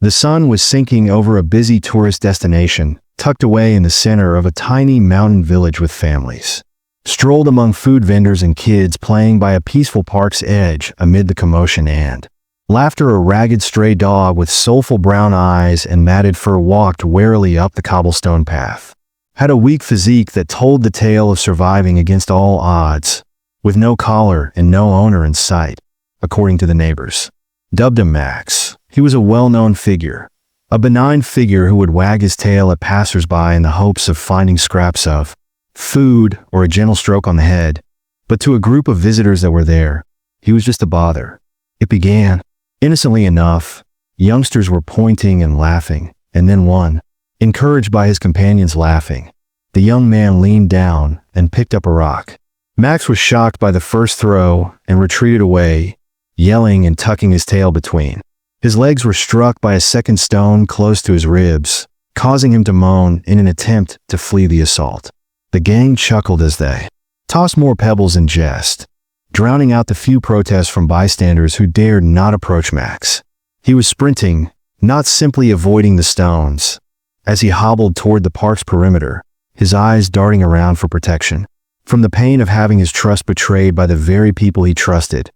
The sun was sinking over a busy tourist destination, tucked away in the center of a tiny mountain village with families. Strolled among food vendors and kids playing by a peaceful park's edge amid the commotion and laughter. A ragged stray dog with soulful brown eyes and matted fur walked warily up the cobblestone path. Had a weak physique that told the tale of surviving against all odds, with no collar and no owner in sight, according to the neighbors. Dubbed him Max, he was a well-known figure, a benign figure who would wag his tail at passers-by in the hopes of finding scraps of food or a gentle stroke on the head. But to a group of visitors that were there, he was just a bother. It began innocently enough. Youngsters were pointing and laughing, and then one, encouraged by his companions laughing, the young man leaned down and picked up a rock. Max was shocked by the first throw and retreated away, yelling and tucking his tail between. His legs were struck by a second stone close to his ribs, causing him to moan in an attempt to flee the assault. The gang chuckled as they tossed more pebbles in jest, drowning out the few protests from bystanders who dared not approach Max. He was sprinting, not simply avoiding the stones, as he hobbled toward the park's perimeter, his eyes darting around for protection from the pain of having his trust betrayed by the very people he trusted.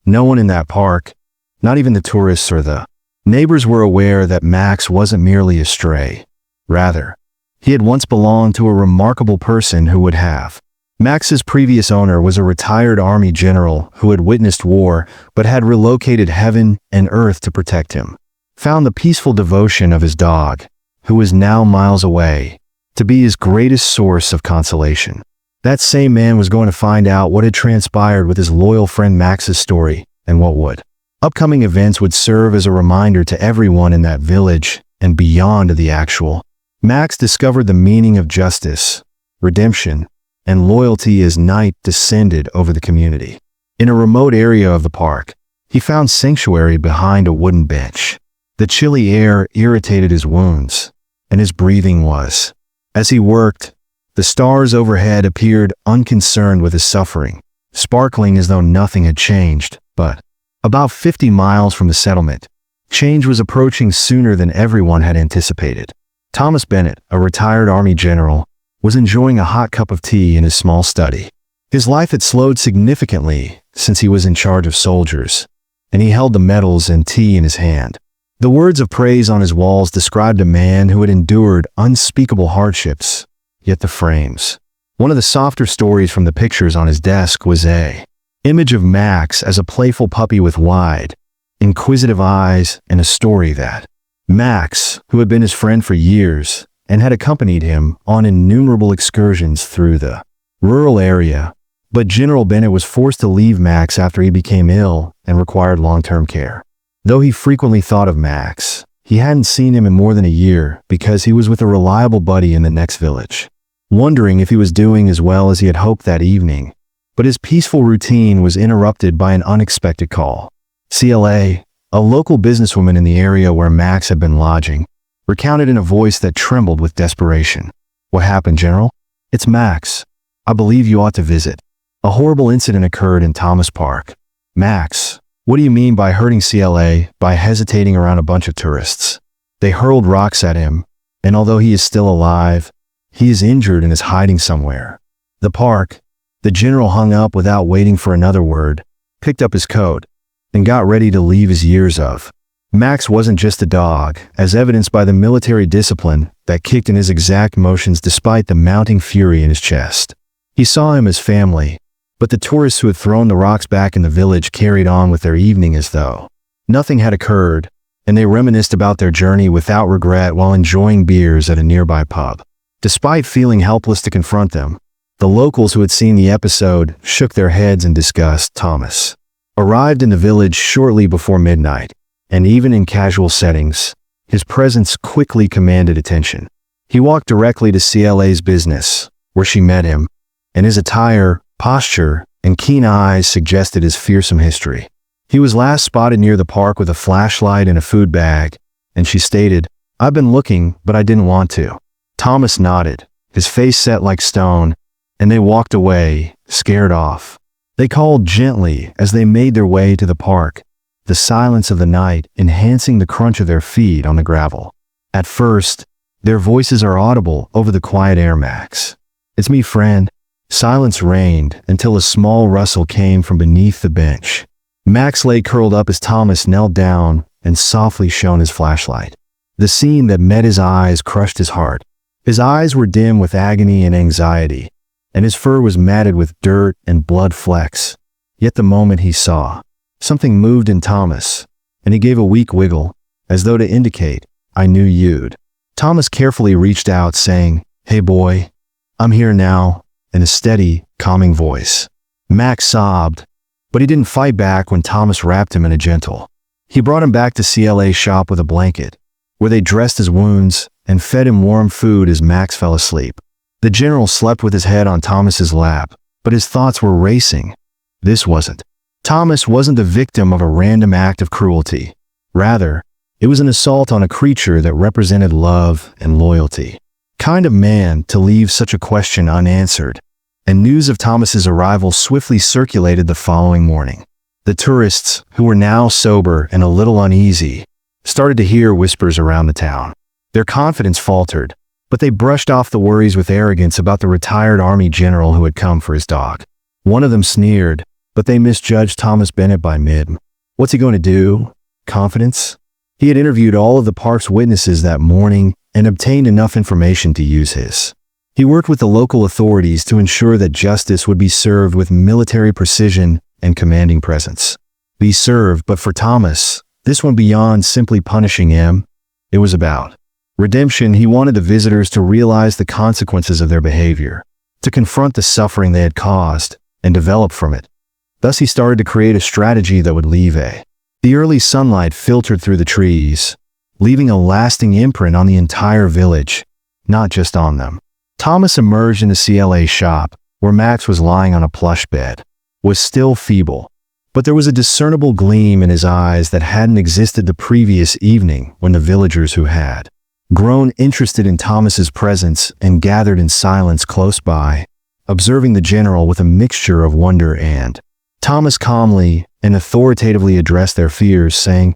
No one in that park, not even the tourists or the neighbors, were aware that Max wasn't merely a stray. Rather, he had once belonged to a remarkable person who would have. Max's previous owner was a retired army general who had witnessed war but had relocated heaven and earth to protect him. Found the peaceful devotion of his dog, who was now miles away, to be his greatest source of consolation. That same man was going to find out what had transpired with his loyal friend Max's story, and what would. Upcoming events would serve as a reminder to everyone in that village and beyond the actual. Max discovered the meaning of justice, redemption, and loyalty as night descended over the community. In a remote area of the park, he found sanctuary behind a wooden bench. The chilly air irritated his wounds, and his breathing was. As he worked, the stars overhead appeared unconcerned with his suffering, sparkling as though nothing had changed. But about 50 miles from the settlement, change was approaching sooner than everyone had anticipated. Thomas Bennett, a retired Army general, was enjoying a hot cup of tea in his small study. His life had slowed significantly since he was in charge of soldiers, and he held the medals and tea in his hand. The words of praise on his walls described a man who had endured unspeakable hardships, yet the frames. One of the softer stories from the pictures on his desk was an image of Max as a playful puppy with wide, inquisitive eyes, and a story that Max, who had been his friend for years and had accompanied him on innumerable excursions through the rural area, but General Bennett was forced to leave Max after he became ill and required long-term care. Though he frequently thought of Max, he hadn't seen him in more than a year because he was with a reliable buddy in the next village, wondering if he was doing as well as he had hoped that evening. But his peaceful routine was interrupted by an unexpected call. CLA, a local businesswoman in the area where Max had been lodging, recounted in a voice that trembled with desperation. "What happened, General?" "It's Max. I believe you ought to visit. A horrible incident occurred in Thomas Park." "Max, what do you mean by hurting CLA by hesitating around a bunch of tourists?" "They hurled rocks at him, and although he is still alive, he is injured and is hiding somewhere." The park. The general hung up without waiting for another word, picked up his coat, and got ready to leave his years of. Max wasn't just a dog, as evidenced by the military discipline that kicked in his exact motions despite the mounting fury in his chest. He saw him as family, but the tourists who had thrown the rocks back in the village carried on with their evening as though nothing had occurred, and they reminisced about their journey without regret while enjoying beers at a nearby pub. Despite feeling helpless to confront them, the locals who had seen the episode shook their heads in disgust. Thomas arrived in the village shortly before midnight, and even in casual settings, his presence quickly commanded attention. He walked directly to CLA's business, where she met him, and his attire, posture, and keen eyes suggested his fearsome history. He was last spotted near the park with a flashlight and a food bag, and she stated, "I've been looking, but I didn't want to." Thomas nodded, his face set like stone, and they walked away, scared off. They called gently as they made their way to the park, the silence of the night enhancing the crunch of their feet on the gravel. At first, their voices are audible over the quiet air. "Max. It's me, friend." Silence reigned until a small rustle came from beneath the bench. Max lay curled up as Thomas knelt down and softly shone his flashlight. The scene that met his eyes crushed his heart. His eyes were dim with agony and anxiety, and his fur was matted with dirt and blood flecks. Yet the moment he saw, something moved in Thomas, and he gave a weak wiggle, as though to indicate, "I knew you'd." Thomas carefully reached out, saying, "Hey boy, I'm here now," in a steady, calming voice. Max sobbed, but he didn't fight back when Thomas wrapped him in a gentle. He brought him back to CLA's shop with a blanket, where they dressed his wounds and fed him warm food as Max fell asleep. The general slept with his head on Thomas's lap, but his thoughts were racing. Thomas wasn't the victim of a random act of cruelty. Rather, it was an assault on a creature that represented love and loyalty. Kind of man to leave such a question unanswered. And news of Thomas's arrival swiftly circulated the following morning. The tourists, who were now sober and a little uneasy, started to hear whispers around the town. Their confidence faltered, but they brushed off the worries with arrogance about the retired army general who had come for his dog. One of them sneered, but they misjudged Thomas Bennett by mid. What's he going to do? Confidence? He had interviewed all of the park's witnesses that morning and obtained enough information to use his. He worked with the local authorities to ensure that justice would be served with military precision and commanding presence. Be served, but for Thomas, this went beyond simply punishing him. It was about redemption. He wanted the visitors to realize the consequences of their behavior, to confront the suffering they had caused, and develop from it. Thus he started to create a strategy that would leave the early sunlight filtered through the trees, leaving a lasting imprint on the entire village, not just on them. Thomas emerged into CLA's shop, where Max was lying on a plush bed, was still feeble, but there was a discernible gleam in his eyes that hadn't existed the previous evening when the villagers who had grown interested in Thomas's presence and gathered in silence close by, observing the general with a mixture of wonder and Thomas calmly and authoritatively addressed their fears, saying,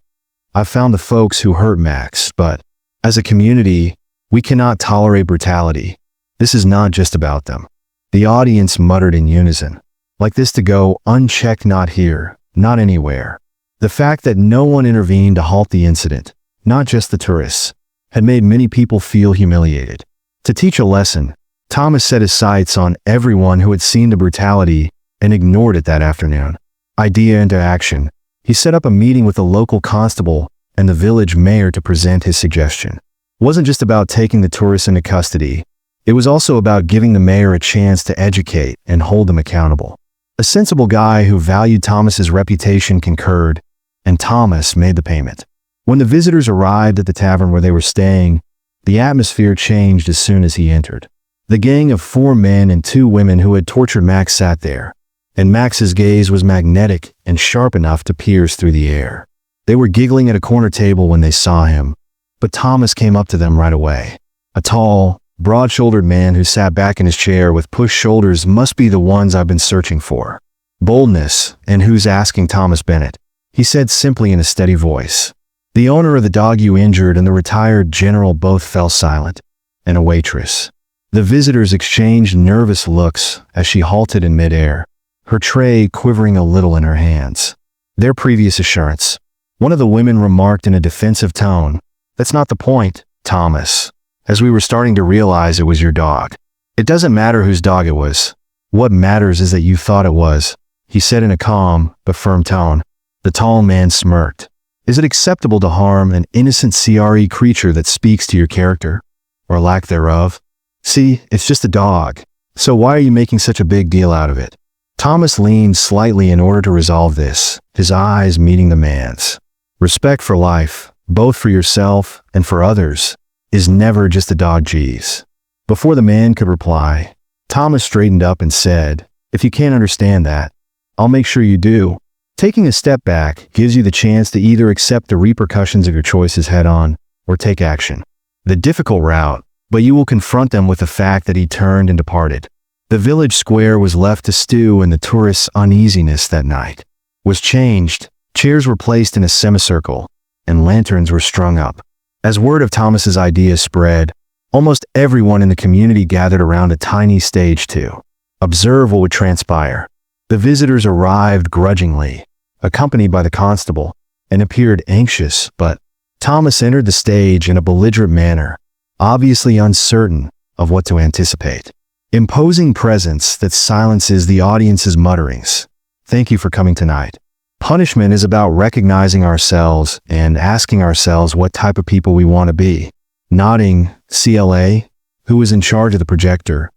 "I've found the folks who hurt Max, but as a community, we cannot tolerate brutality. This is not just about them." The audience muttered in unison, "Like this to go unchecked, not here, not anywhere." The fact that no one intervened to halt the incident, not just the tourists, had made many people feel humiliated. To teach a lesson, Thomas set his sights on everyone who had seen the brutality and ignored it that afternoon. Idea into action, he set up a meeting with the local constable and the village mayor to present his suggestion. It wasn't just about taking the tourists into custody. It was also about giving the mayor a chance to educate and hold them accountable. A sensible guy who valued Thomas's reputation concurred, and Thomas made the payment. When the visitors arrived at the tavern where they were staying, the atmosphere changed as soon as he entered. The gang of 4 men and 2 women who had tortured Max sat there, and Max's gaze was magnetic and sharp enough to pierce through the air. They were giggling at a corner table when they saw him, but Thomas came up to them right away. A tall, broad-shouldered man who sat back in his chair with pushed shoulders must be the ones I've been searching for. Boldness, and who's asking Thomas Bennett? He said simply in a steady voice. The owner of the dog you injured and the retired general both fell silent, and a waitress. The visitors exchanged nervous looks as she halted in midair, her tray quivering a little in her hands. Their previous assurance. One of the women remarked in a defensive tone, "That's not the point, Thomas. As we were starting to realize it was your dog. It doesn't matter whose dog it was. What matters is that you thought it was," he said in a calm but firm tone. The tall man smirked. "Is it acceptable to harm an innocent CRE creature that speaks to your character? Or lack thereof? See, it's just a dog. So why are you making such a big deal out of it?" Thomas leaned slightly in order to resolve this, his eyes meeting the man's. Respect for life, both for yourself and for others, is never just a dog geez. Before the man could reply, Thomas straightened up and said, "If you can't understand that, I'll make sure you do." Taking a step back gives you the chance to either accept the repercussions of your choices head on, or take action. The difficult route, but you will confront them with the fact that he turned and departed. The village square was left to stew in the tourists' uneasiness that night. Was changed Chairs were placed in a semicircle, and lanterns were strung up. As word of Thomas's idea spread, almost everyone in the community gathered around a tiny stage to observe what would transpire. The visitors arrived grudgingly, accompanied by the constable, and appeared anxious, but Thomas entered the stage in a belligerent manner, obviously uncertain of what to anticipate. Imposing presence that silences the audience's mutterings. Thank you for coming tonight. Punishment is about recognizing ourselves and asking ourselves what type of people we want to be. Nodding, CLA, who was in charge of the projector,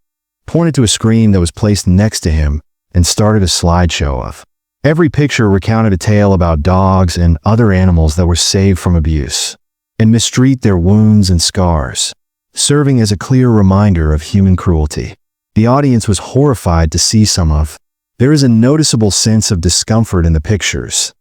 pointed to a screen that was placed next to him and started a slideshow of. Every picture recounted a tale about dogs and other animals that were saved from abuse and mistreat their wounds and scars, serving as a clear reminder of human cruelty. The audience was horrified to see some of. There is a noticeable sense of discomfort in the pictures.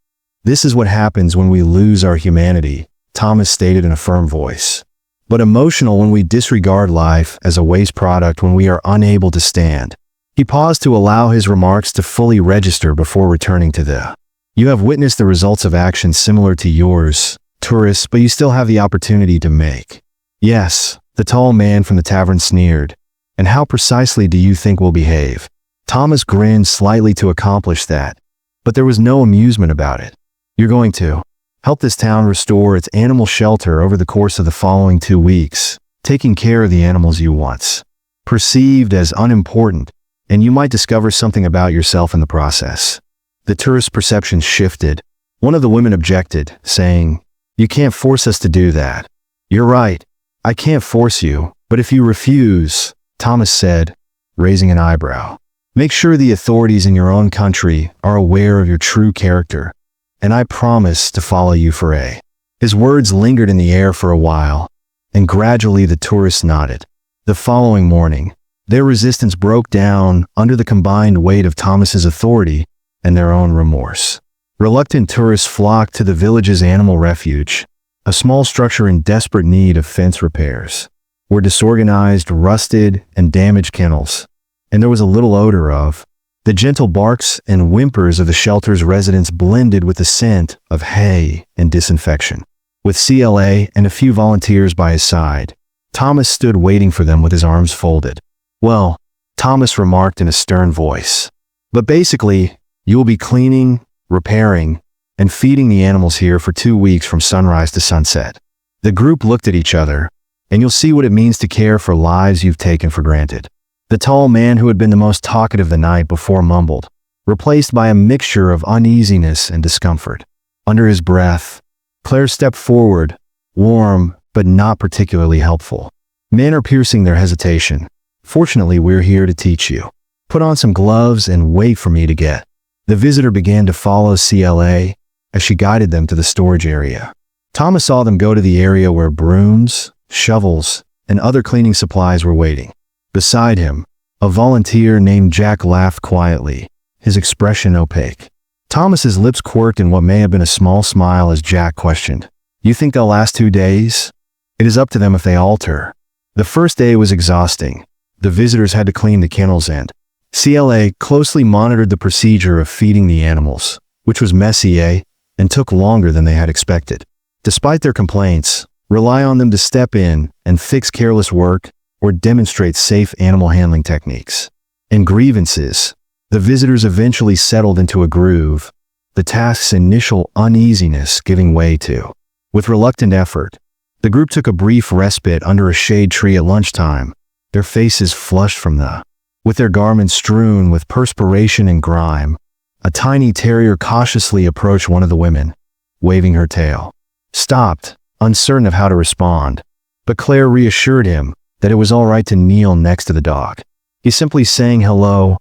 This is what happens when we lose our humanity, Thomas stated in a firm voice. But emotional when we disregard life as a waste product when we are unable to stand. He paused to allow his remarks to fully register before returning to the. You have witnessed the results of actions similar to yours, tourists, but you still have the opportunity to make. Yes, the tall man from the tavern sneered. And how precisely do you think we'll behave? Thomas grinned slightly to accomplish that, but there was no amusement about it. You're going to help this town restore its animal shelter over the course of the following 2 weeks, taking care of the animals you once perceived as unimportant, and you might discover something about yourself in the process. The tourist's perception shifted. One of the women objected, saying, You can't force us to do that. You're right. I can't force you, but if you refuse, Thomas said, raising an eyebrow. Make sure the authorities in your own country are aware of your true character, and I promise to follow you for a. His words lingered in the air for a while, and gradually the tourists nodded. The following morning, their resistance broke down under the combined weight of Thomas's authority and their own remorse. Reluctant tourists flocked to the village's animal refuge, a small structure in desperate need of fence repairs, where disorganized, rusted, and damaged kennels, and there was a little odor of. The gentle barks and whimpers of the shelter's residents blended with the scent of hay and disinfection. With CLA and a few volunteers by his side, Thomas stood waiting for them with his arms folded. Well, Thomas remarked in a stern voice, but basically, you will be cleaning, repairing, and feeding the animals here for 2 weeks from sunrise to sunset. The group looked at each other, and you'll see what it means to care for lives you've taken for granted. The tall man who had been the most talkative the night before mumbled, replaced by a mixture of uneasiness and discomfort. Under his breath, Claire stepped forward, warm but not particularly helpful. Men are piercing their hesitation. Fortunately, we're here to teach you. Put on some gloves and wait for me to get. The visitor began to follow CLA as she guided them to the storage area. Thomas saw them go to the area where brooms, shovels, and other cleaning supplies were waiting. Beside him, a volunteer named Jack laughed quietly, his expression opaque. Thomas's lips quirked in what may have been a small smile as Jack questioned, You think they'll last 2 days? It is up to them if they alter. The first day was exhausting. The visitors had to clean the kennels and CLA closely monitored the procedure of feeding the animals, which was messy, and took longer than they had expected. Despite their complaints, rely on them to step in and fix careless work or demonstrate safe animal handling techniques. In grievances, the visitors eventually settled into a groove, the task's initial uneasiness giving way to. With reluctant effort, the group took a brief respite under a shade tree at lunchtime, their faces flushed from the. With their garments strewn with perspiration and grime, a tiny terrier cautiously approached one of the women, waving her tail. Stopped, uncertain of how to respond, but Claire reassured him that it was all right to kneel next to the dog. He simply sang hello,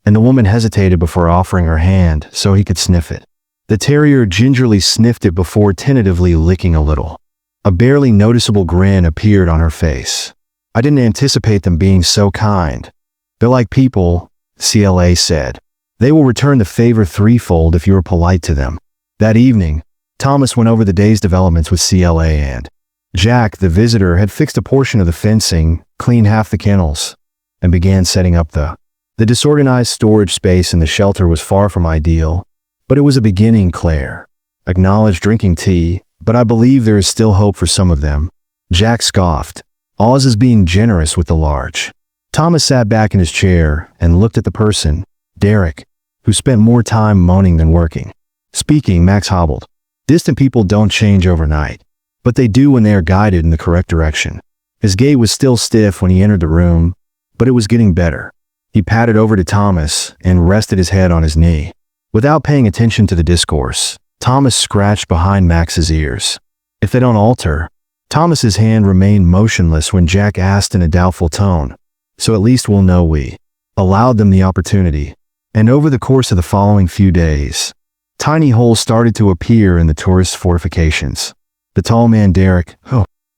and the woman hesitated before offering her hand so he could sniff it. The terrier gingerly sniffed it before tentatively licking a little. A barely noticeable grin appeared on her face. I didn't anticipate them being so kind. They're like people, CLA said. They will return the favor threefold if you are polite to them. That evening, Thomas went over the day's developments with CLA and Jack, the visitor, had fixed a portion of the fencing, cleaned half the kennels, and began setting up the disorganized storage space in the shelter was far from ideal, but it was a beginning. Claire acknowledge drinking tea, but I believe there is still hope for some of them. Jack scoffed. Oz is being generous with the large. Thomas sat back in his chair and looked at the person, Derek, who spent more time moaning than working. Speaking, Max hobbled. Distant people don't change overnight, but they do when they are guided in the correct direction. His gait was still stiff when he entered the room, but it was getting better. He patted over to Thomas and rested his head on his knee. Without paying attention to the discourse, Thomas scratched behind Max's ears. If they don't alter, Thomas's hand remained motionless when Jack asked in a doubtful tone, so at least we'll know we allowed them the opportunity. And over the course of the following few days, tiny holes started to appear in the tourist fortifications. The tall man Derek,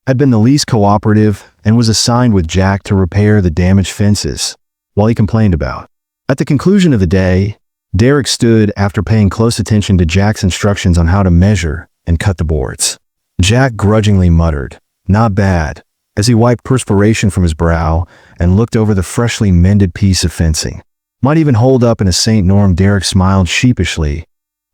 had been the least cooperative and was assigned with Jack to repair the damaged fences, while he complained about. At the conclusion of the day, Derek stood after paying close attention to Jack's instructions on how to measure and cut the boards. Jack grudgingly muttered, "Not bad," as he wiped perspiration from his brow and looked over the freshly mended piece of fencing. "Might even hold up in a St. Norm." Derek smiled sheepishly,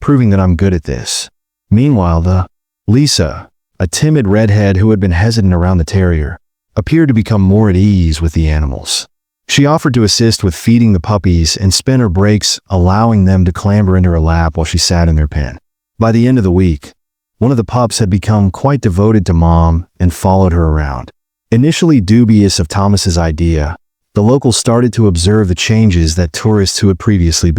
proving that I'm good at this. Meanwhile, Lisa, a timid redhead who had been hesitant around the terrier, appeared to become more at ease with the animals. She offered to assist with feeding the puppies and spent her breaks allowing them to clamber into her lap while she sat in their pen. By the end of the week, one of the pups had become quite devoted to Mom and followed her around. Initially dubious of Thomas's idea, the locals started to observe the changes that tourists who had previously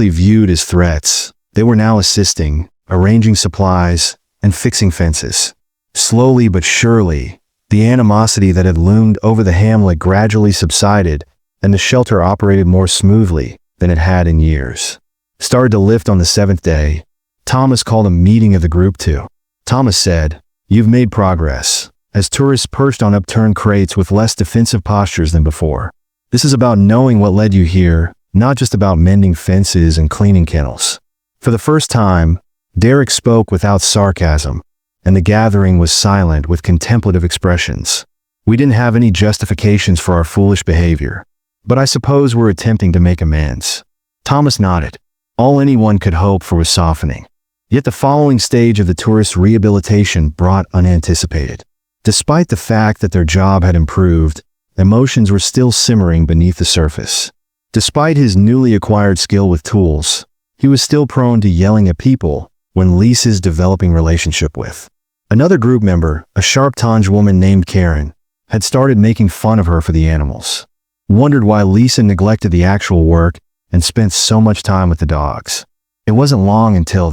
viewed as threats. They were now assisting, arranging supplies, and fixing fences. Slowly but surely, the animosity that had loomed over the hamlet gradually subsided, and the shelter operated more smoothly than it had in years. Started to lift on the 7th day. Thomas called a meeting of the group to. Thomas said, "You've made progress," as tourists perched on upturned crates with less defensive postures than before. "This is about knowing what led you here, not just about mending fences and cleaning kennels." For the first time, Derek spoke without sarcasm, and the gathering was silent with contemplative expressions. "We didn't have any justifications for our foolish behavior, but I suppose we're attempting to make amends." Thomas nodded. All anyone could hope for was softening. Yet the following stage of the tourist rehabilitation brought unanticipated. Despite the fact that their job had improved, emotions were still simmering beneath the surface. Despite his newly acquired skill with tools, he was still prone to yelling at people when Lisa's developing relationship with another group member, a sharp-tongued woman named Karen, had started making fun of her for the animals. Wondered why Lisa neglected the actual work and spent so much time with the dogs. It wasn't long until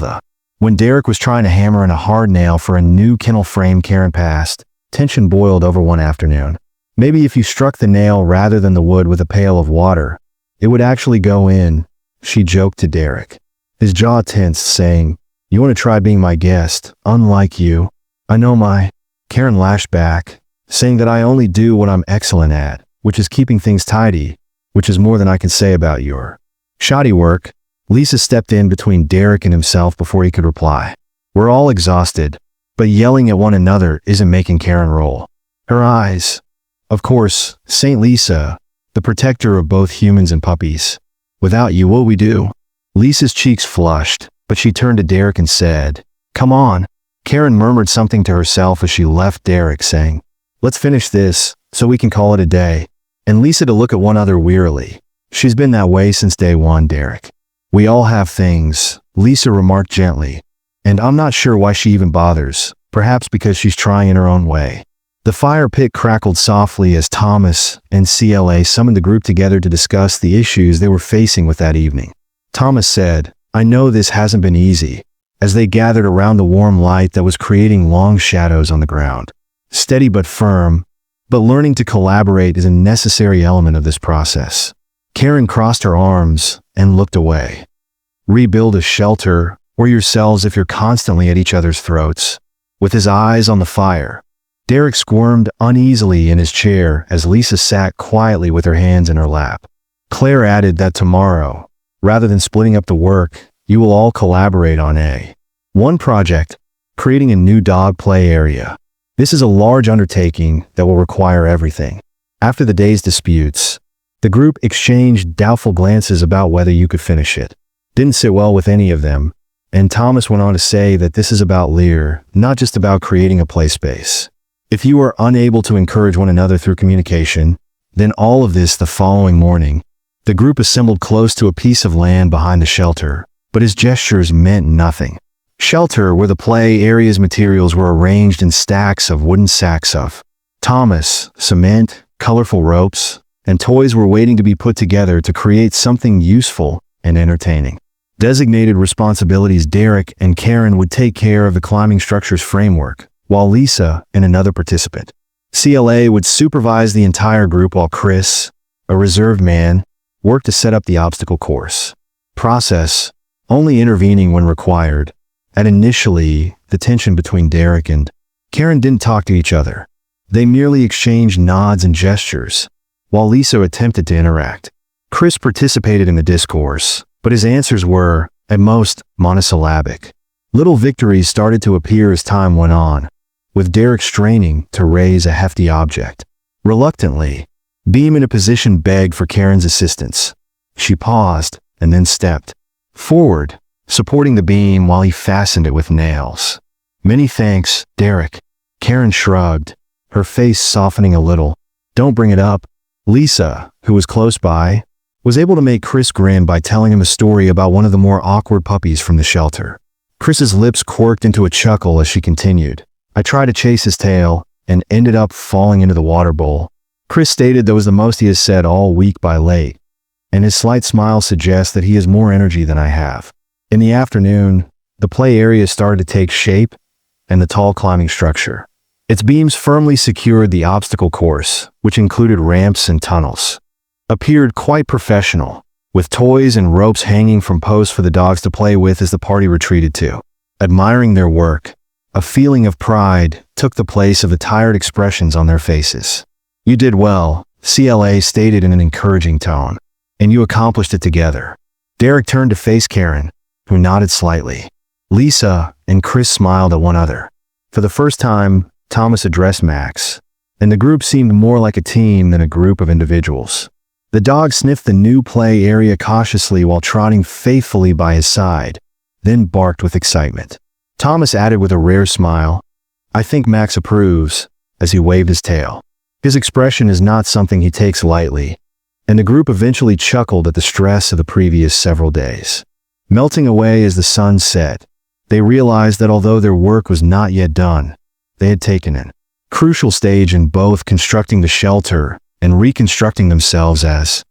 when Derek was trying to hammer in a hard nail for a new kennel frame Karen passed, tension boiled over one afternoon. "Maybe if you struck the nail rather than the wood with a pail of water, it would actually go in," she joked to Derek. His jaw tensed, saying, "You want to try being my guest, unlike you?" "I know Karen lashed back, saying that I only do what I'm excellent at, which is keeping things tidy, which is more than I can say about your shoddy work." Lisa stepped in between Derek and himself before he could reply. "We're all exhausted, but yelling at one another isn't making Karen roll her eyes. Of course, Saint Lisa, the protector of both humans and puppies. Without you, what we do?" Lisa's cheeks flushed, but she turned to Derek and said, "Come on." Karen murmured something to herself as she left Derek, saying, "Let's finish this, so we can call it a day." And Lisa to look at one other wearily. "She's been that way since day one, Derek." "We all have things," Lisa remarked gently. "And I'm not sure why she even bothers, perhaps because she's trying in her own way." The fire pit crackled softly as Thomas and CLA summoned the group together to discuss the issues they were facing with that evening. Thomas said, "I know this hasn't been easy," as they gathered around the warm light that was creating long shadows on the ground. "Steady but firm, but learning to collaborate is a necessary element of this process." Karen crossed her arms and looked away. "Rebuild a shelter, or yourselves if you're constantly at each other's throats." With his eyes on the fire, Derek squirmed uneasily in his chair as Lisa sat quietly with her hands in her lap. Claire added that tomorrow, rather than splitting up the work, you will all collaborate on one project, creating a new dog play area. This is a large undertaking that will require everything. After the day's disputes, the group exchanged doubtful glances about whether you could finish it. Didn't sit well with any of them, And Thomas went on to say that this is about Lear, not just about creating a play space. If you are unable to encourage one another through communication, then all of this the following morning, the group assembled close to a piece of land behind the shelter, but his gestures meant nothing. Shelter, where the play area's materials were arranged in stacks of wooden sacks of Thomas, cement, colorful ropes, and toys were waiting to be put together to create something useful and entertaining. Designated responsibilities: Derek and Karen would take care of the climbing structure's framework, while Lisa and another participant, CLA, would supervise the entire group, while Chris, a reserved man, worked to set up the obstacle course process, only intervening when required. And initially, the tension between Derek and Karen didn't talk to each other. They merely exchanged nods and gestures, while Lisa attempted to interact. Chris participated in the discourse, but his answers were, at most, monosyllabic. Little victories started to appear as time went on, with Derek straining to raise a hefty object. Reluctantly, Beam, in a position, begged for Karen's assistance. She paused and then stepped forward, supporting the beam while he fastened it with nails. "Many thanks, Derek." Karen shrugged, her face softening a little. "Don't bring it up." Lisa, who was close by, was able to make Chris grin by telling him a story about one of the more awkward puppies from the shelter. Chris's lips quirked into a chuckle as she continued. "I tried to chase his tail and ended up falling into the water bowl." Chris stated that was the most he has said all week by late, and his slight smile suggests that he has more energy than I have. In the afternoon, the play area started to take shape, and the tall climbing structure. Its beams firmly secured the obstacle course, which included ramps and tunnels. Appeared quite professional, with toys and ropes hanging from posts for the dogs to play with as the party retreated to. Admiring their work, a feeling of pride took the place of the tired expressions on their faces. "You did well," CLA stated in an encouraging tone, "and you accomplished it together." Derek turned to face Karen, who nodded slightly. Lisa and Chris smiled at one another. For the first time, Thomas addressed Max, and the group seemed more like a team than a group of individuals. The dog sniffed the new play area cautiously while trotting faithfully by his side, then barked with excitement. Thomas added with a rare smile, "I think Max approves," as he waved his tail. His expression is not something he takes lightly, and the group eventually chuckled at the stress of the previous several days. Melting away as the sun set, they realized that although their work was not yet done, they had taken a crucial stage in both constructing the shelter and reconstructing themselves as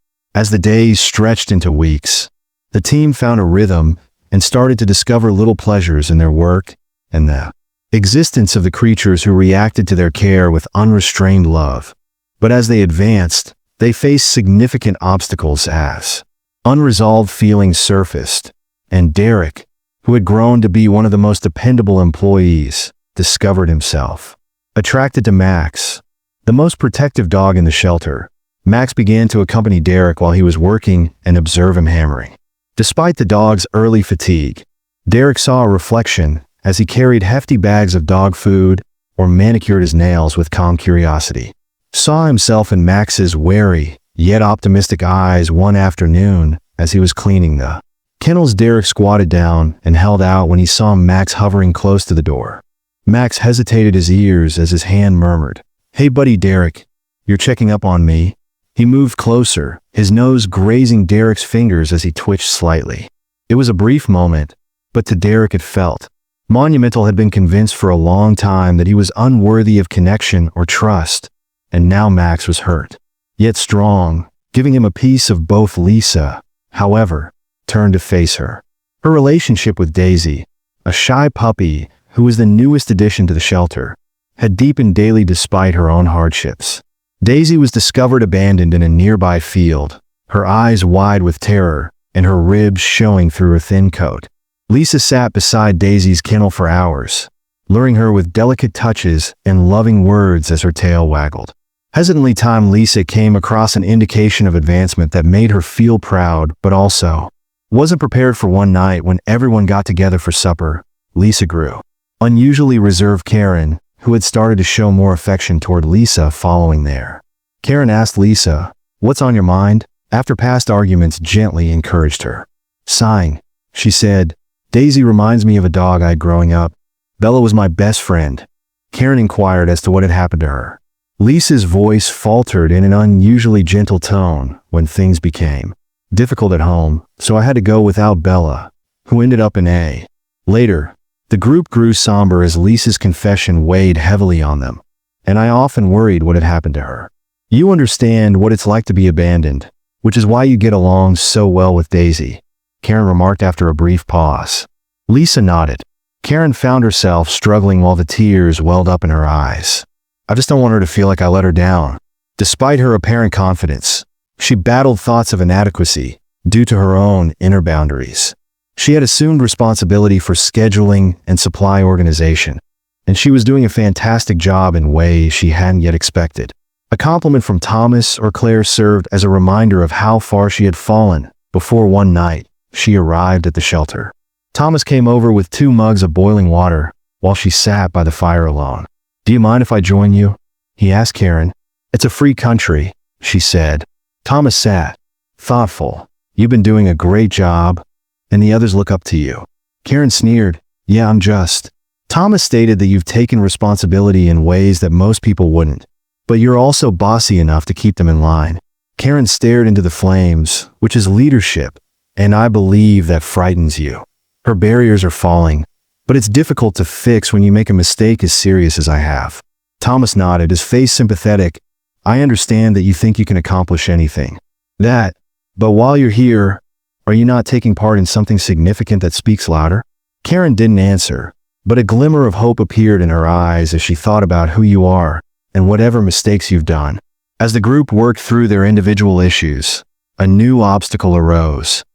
the days stretched into weeks. The team found a rhythm and started to discover little pleasures in their work and the existence of the creatures who reacted to their care with unrestrained love. But as they advanced, they faced significant obstacles as unresolved feelings surfaced, and Derek, who had grown to be one of the most dependable employees, discovered himself attracted to Max, the most protective dog in the shelter. Max began to accompany Derek while he was working and observe him hammering. Despite the dog's early fatigue, Derek saw a reflection as he carried hefty bags of dog food or manicured his nails with calm curiosity. Saw himself in Max's wary, yet optimistic eyes one afternoon as he was cleaning the kennels. Derek squatted down and held out when he saw Max hovering close to the door. Max hesitated his ears as his hand murmured, "Hey buddy Derek, you're checking up on me?" He moved closer, his nose grazing Derek's fingers as he twitched slightly. It was a brief moment, but to Derek it felt monumental. Had been convinced for a long time that he was unworthy of connection or trust, and now Max was hurt, yet strong, giving him a piece of both. Lisa, however, turned to face her. Her relationship with Daisy, a shy puppy who was the newest addition to the shelter, had deepened daily despite her own hardships. Daisy was discovered abandoned in a nearby field, her eyes wide with terror and her ribs showing through her thin coat. Lisa sat beside Daisy's kennel for hours, luring her with delicate touches and loving words as her tail waggled. Hesitantly Lisa came across an indication of advancement that made her feel proud, but also wasn't prepared for. One night when everyone got together for supper, Lisa grew unusually reserved. Karen, who had started to show more affection toward Lisa following there. Karen asked Lisa, "What's on your mind?" After past arguments gently encouraged her. Sighing, she said, Daisy reminds me of a dog I had growing up. Bella was my best friend. Karen inquired as to what had happened to her. Lisa's voice faltered in an unusually gentle tone when things became difficult at home, so I had to go without Bella, who ended up in A. Later, the group grew somber as Lisa's confession weighed heavily on them, and I often worried what had happened to her. You understand what it's like to be abandoned, which is why you get along so well with Daisy, Karen remarked after a brief pause. Lisa nodded. Karen found herself struggling while the tears welled up in her eyes. I just don't want her to feel like I let her down. Despite her apparent confidence, she battled thoughts of inadequacy due to her own inner boundaries. She had assumed responsibility for scheduling and supply organization, and she was doing a fantastic job in ways she hadn't yet expected. A compliment from Thomas or Claire served as a reminder of how far she had fallen before one night she arrived at the shelter. Thomas came over with 2 mugs of boiling water while she sat by the fire alone. "Do you mind if I join you?" he asked Karen. "It's a free country," she said. Thomas sat, thoughtful. "You've been doing a great job, and the others look up to you." Karen sneered. "Yeah, I'm just." Thomas stated that you've taken responsibility in ways that most people wouldn't, but you're also bossy enough to keep them in line. Karen stared into the flames, which is leadership, and I believe that frightens you. Her barriers are falling, but it's difficult to fix when you make a mistake as serious as I have. Thomas nodded, his face sympathetic. "I understand that you think you can accomplish anything. But while you're here, are you not taking part in something significant that speaks louder?" Karen didn't answer, but a glimmer of hope appeared in her eyes as she thought about who you are and whatever mistakes you've done. As the group worked through their individual issues, a new obstacle arose.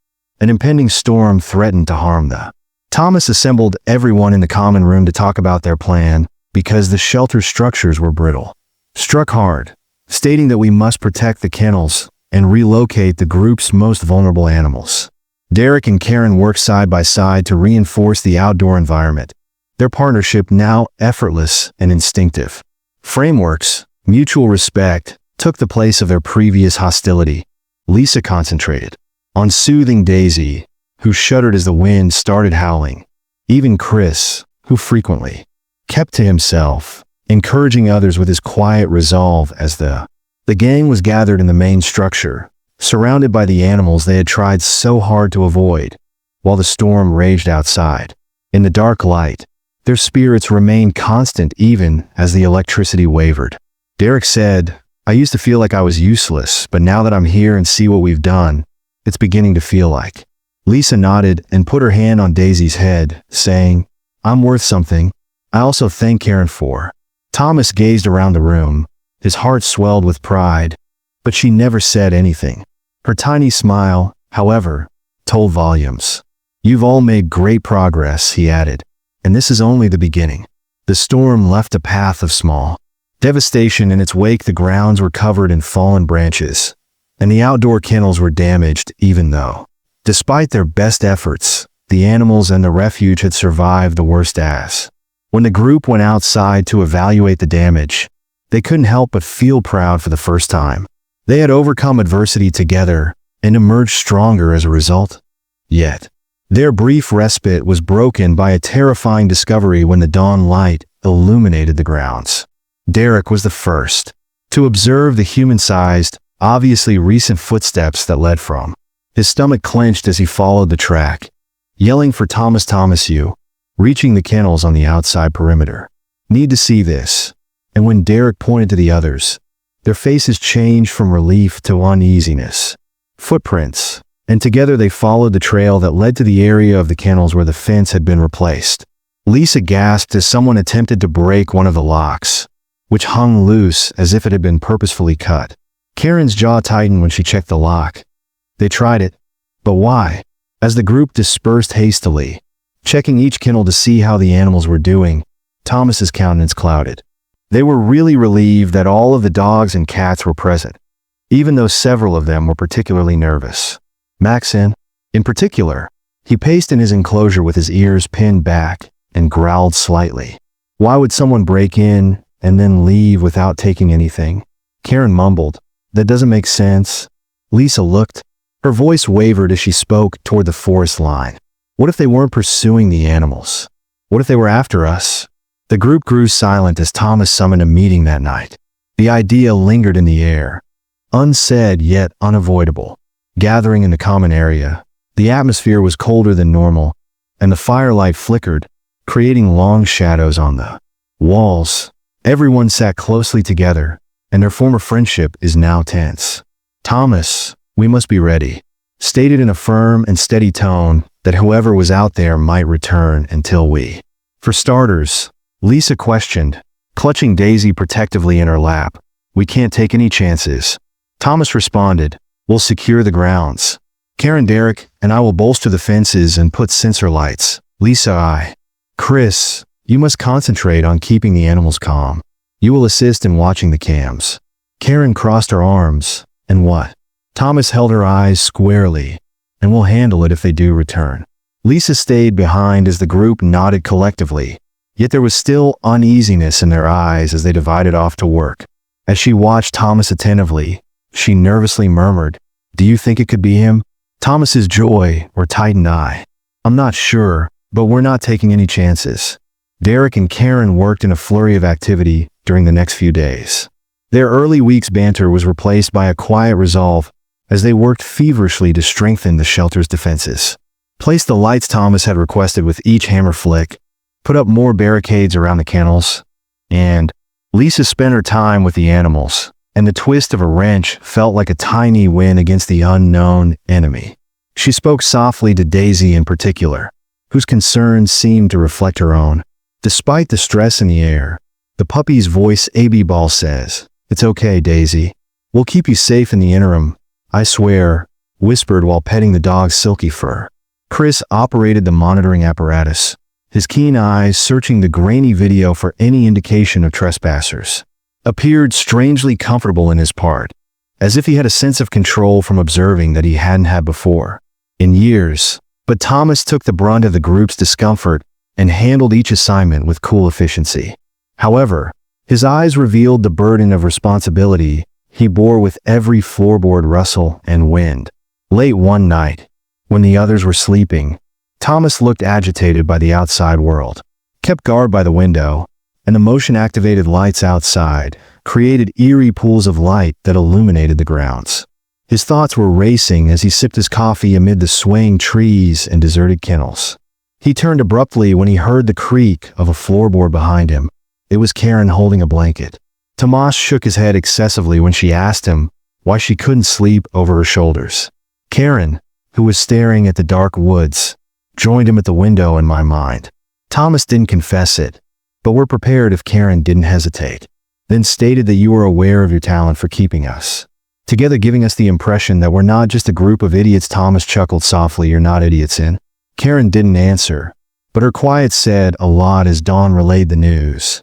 An impending storm threatened to harm them. Thomas assembled everyone in the common room to talk about their plan because the shelter structures were brittle. Struck hard, stating that we must protect the kennels and relocate the group's most vulnerable animals. Derek and Karen worked side by side to reinforce the outdoor environment, their partnership now effortless and instinctive. Frameworks, mutual respect, took the place of their previous hostility. Lisa concentrated on soothing Daisy, who shuddered as the wind started howling. Even Chris, who frequently kept to himself, encouraging others with his quiet resolve as the gang was gathered in the main structure, surrounded by the animals they had tried so hard to avoid, while the storm raged outside. In the dark light, their spirits remained constant even as the electricity wavered. Derek said, "I used to feel like I was useless, but now that I'm here and see what we've done, it's beginning to feel like." Lisa nodded and put her hand on Daisy's head, saying, "I'm worth something." I also thank Karen for. Thomas gazed around the room. His heart swelled with pride, but she never said anything. Her tiny smile, however, told volumes. "You've all made great progress," he added, "and this is only the beginning." The storm left a path of small devastation in its wake. The grounds were covered in fallen branches, and the outdoor kennels were damaged even though, despite their best efforts, the animals and the refuge had survived the worst as. When the group went outside to evaluate the damage, they couldn't help but feel proud for the first time. They had overcome adversity together and emerged stronger as a result. Yet, their brief respite was broken by a terrifying discovery when the dawn light illuminated the grounds. Derek was the first to observe the human-sized, obviously recent footsteps that led from. His stomach clenched as he followed the track, yelling for Thomas, you, reaching the kennels on the outside perimeter. "Need to see this." And when Derek pointed to the others, their faces changed from relief to uneasiness. Footprints, and together they followed the trail that led to the area of the kennels where the fence had been replaced. Lisa gasped as someone attempted to break one of the locks, which hung loose as if it had been purposefully cut. Karen's jaw tightened when she checked the lock. They tried it, but why? As the group dispersed hastily, checking each kennel to see how the animals were doing, Thomas's countenance clouded. They were really relieved that all of the dogs and cats were present, even though several of them were particularly nervous. Maxon, in particular, he paced in his enclosure with his ears pinned back and growled slightly. Why would someone break in and then leave without taking anything? Karen mumbled, "That doesn't make sense." Lisa looked. Her voice wavered as she spoke toward the forest line. What if they weren't pursuing the animals? What if they were after us? The group grew silent as Thomas summoned a meeting that night. The idea lingered in the air, unsaid yet unavoidable. Gathering in the common area, the atmosphere was colder than normal, and the firelight flickered, creating long shadows on the walls. Everyone sat closely together, and their former friendship is now tense. "Thomas, we must be ready," stated in a firm and steady tone that whoever was out there might return until we. "For starters," Lisa questioned, clutching Daisy protectively in her lap, "we can't take any chances." Thomas responded, "We'll secure the grounds. Karen, Derek, and I will bolster the fences and put sensor lights. Lisa, Chris, you must concentrate on keeping the animals calm. You will assist in watching the cams." Karen crossed her arms, "And what?" Thomas held her eyes squarely, "And we'll handle it if they do return." Lisa stayed behind as the group nodded collectively, yet there was still uneasiness in their eyes as they divided off to work. As she watched Thomas attentively, she nervously murmured, "Do you think it could be him?" Thomas's jaw tightened. "I'm not sure, but we're not taking any chances." Derek and Karen worked in a flurry of activity during the next few days. Their early weeks' banter was replaced by a quiet resolve as they worked feverishly to strengthen the shelter's defenses. Place the lights Thomas had requested with each hammer flick, put up more barricades around the kennels, and Lisa spent her time with the animals, and the twist of a wrench felt like a tiny win against the unknown enemy. She spoke softly to Daisy in particular, whose concerns seemed to reflect her own. Despite the stress in the air, the puppy's voice, "AB Ball says, it's okay, Daisy. We'll keep you safe in the interim, I swear," whispered while petting the dog's silky fur. Chris operated the monitoring apparatus, his keen eyes searching the grainy video for any indication of trespassers. Appeared strangely comfortable in his part, as if he had a sense of control from observing that he hadn't had before in years. But Thomas took the brunt of the group's discomfort and handled each assignment with cool efficiency. However, his eyes revealed the burden of responsibility he bore with every floorboard rustle and wind. Late one night, when the others were sleeping, Thomas looked agitated by the outside world, kept guard by the window, and the motion-activated lights outside created eerie pools of light that illuminated the grounds. His thoughts were racing as he sipped his coffee amid the swaying trees and deserted kennels. He turned abruptly when he heard the creak of a floorboard behind him. It was Karen holding a blanket. Tomas shook his head excessively when she asked him why she couldn't sleep over her shoulders. Karen, who was staring at the dark woods, joined him at the window in my mind. Thomas didn't confess it, but were prepared if Karen didn't hesitate. Then stated that you were aware of your talent for keeping us together, giving us the impression that we're not just a group of idiots. Thomas chuckled softly. "You're not idiots, in?" Karen didn't answer, but her quiet said a lot as Dawn relayed the news.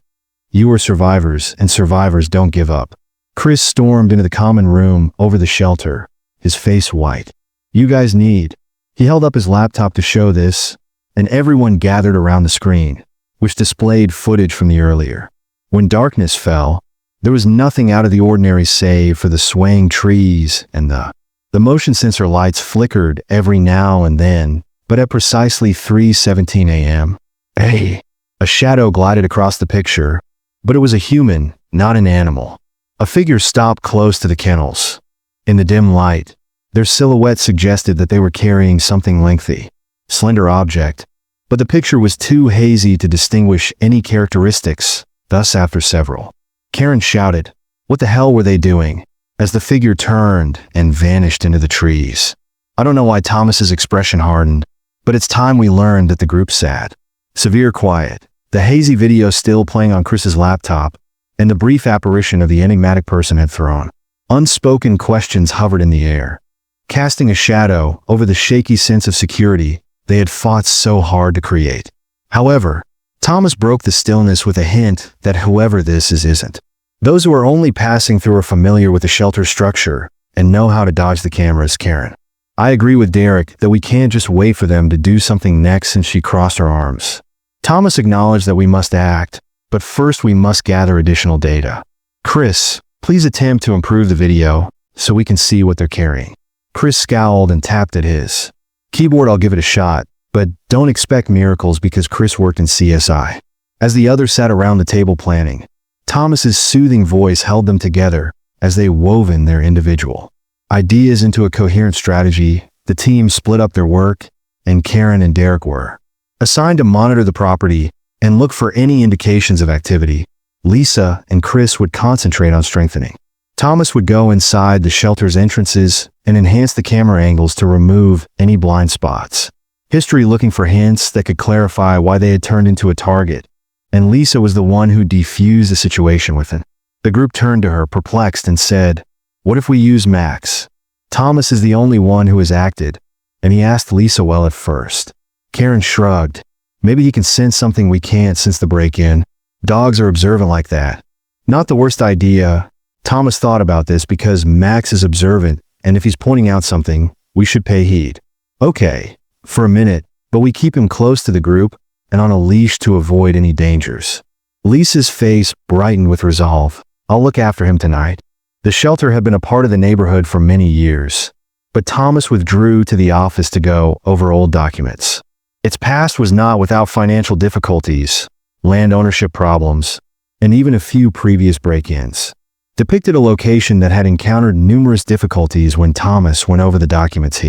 "You are survivors, and survivors don't give up." Chris stormed into the common room over the shelter, his face white. "You guys need..." He held up his laptop to show this, and everyone gathered around the screen, which displayed footage from the earlier. When darkness fell, there was nothing out of the ordinary save for the swaying trees and the motion sensor lights flickered every now and then, but at precisely 3:17 a.m., a shadow glided across the picture, but it was a human, not an animal. A figure stopped close to the kennels. In the dim light, their silhouette suggested that they were carrying something lengthy, slender object, but the picture was too hazy to distinguish any characteristics. Thus, after several, Karen shouted, "What the hell were they doing?" as the figure turned and vanished into the trees. I don't know why Thomas's expression hardened, but it's time we learned that the group sat. Severe quiet, the hazy video still playing on Chris's laptop, and the brief apparition of the enigmatic person had thrown. Unspoken questions hovered in the air, casting a shadow over the shaky sense of security they had fought so hard to create. However, Thomas broke the stillness with a hint that whoever this is isn't. Those who are only passing through are familiar with the shelter structure and know how to dodge the cameras. Karen, I agree with Derek that we can't just wait for them to do something next, and she crossed her arms. Thomas acknowledged that we must act, but first we must gather additional data. Chris, please attempt to improve the video so we can see what they're carrying. Chris scowled and tapped at his keyboard. I'll give it a shot, But don't expect miracles because Chris worked in CSI. As the others sat around the table planning, Thomas's soothing voice held them together as they wove in their individual ideas into a coherent strategy. The team split up their work, and Karen and Derek were assigned to monitor the property and look for any indications of activity. Lisa and Chris would concentrate on strengthening. Thomas would go inside the shelter's entrances and enhance the camera angles to remove any blind spots. History looking for hints that could clarify why they had turned into a target, and Lisa was the one who defused the situation with it. The group turned to her, perplexed, and said, "What if we use Max? Thomas is the only one who has acted, and he asked Lisa well at first." Karen shrugged. "Maybe he can sense something we can't since the break-in. Dogs are observant like that." Not the worst idea. Thomas thought about this because Max is observant, and if he's pointing out something, we should pay heed. Okay, for a minute, but we keep him close to the group and on a leash to avoid any dangers. Lisa's face brightened with resolve. "I'll look after him tonight." The shelter had been a part of the neighborhood for many years, but Thomas withdrew to the office to go over old documents. Its past was not without financial difficulties, land ownership problems, and even a few previous break-ins. Depicted a location that had encountered numerous difficulties when Thomas went over the documents.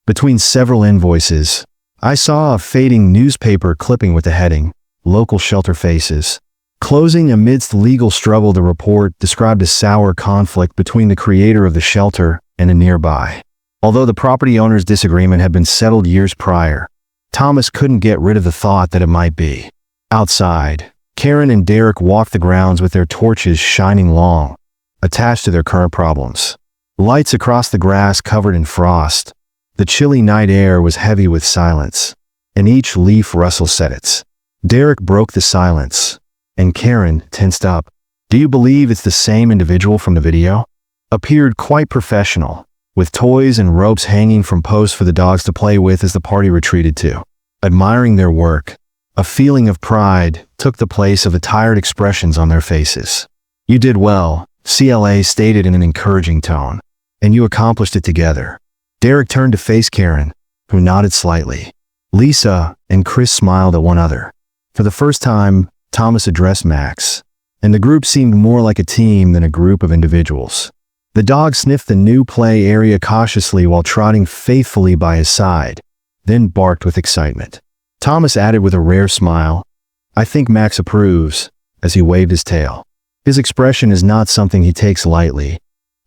Between several invoices, I saw a fading newspaper clipping with the heading, "Local Shelter Faces." Closing amidst legal struggle, the report described a sour conflict between the creator of the shelter and a nearby. Although the property owner's disagreement had been settled years prior, Thomas couldn't get rid of the thought that it might be. Outside, Karen and Derek walked the grounds with their torches shining long, attached to their current problems. Lights across the grass covered in frost. The chilly night air was heavy with silence, and each leaf rustle said its. Derek broke the silence, and Karen tensed up. "Do you believe it's the same individual from the video?" Appeared quite professional, with toys and ropes hanging from posts for the dogs to play with as the party retreated to. Admiring their work, a feeling of pride took the place of the tired expressions on their faces. "You did well," CLA stated in an encouraging tone, "and you accomplished it together." Derek turned to face Karen, who nodded slightly. Lisa and Chris smiled at one another. For the first time, Thomas addressed Max, and the group seemed more like a team than a group of individuals. The dog sniffed the new play area cautiously while trotting faithfully by his side, then barked with excitement. Thomas added with a rare smile, "I think Max approves," as he waved his tail. His expression is not something he takes lightly,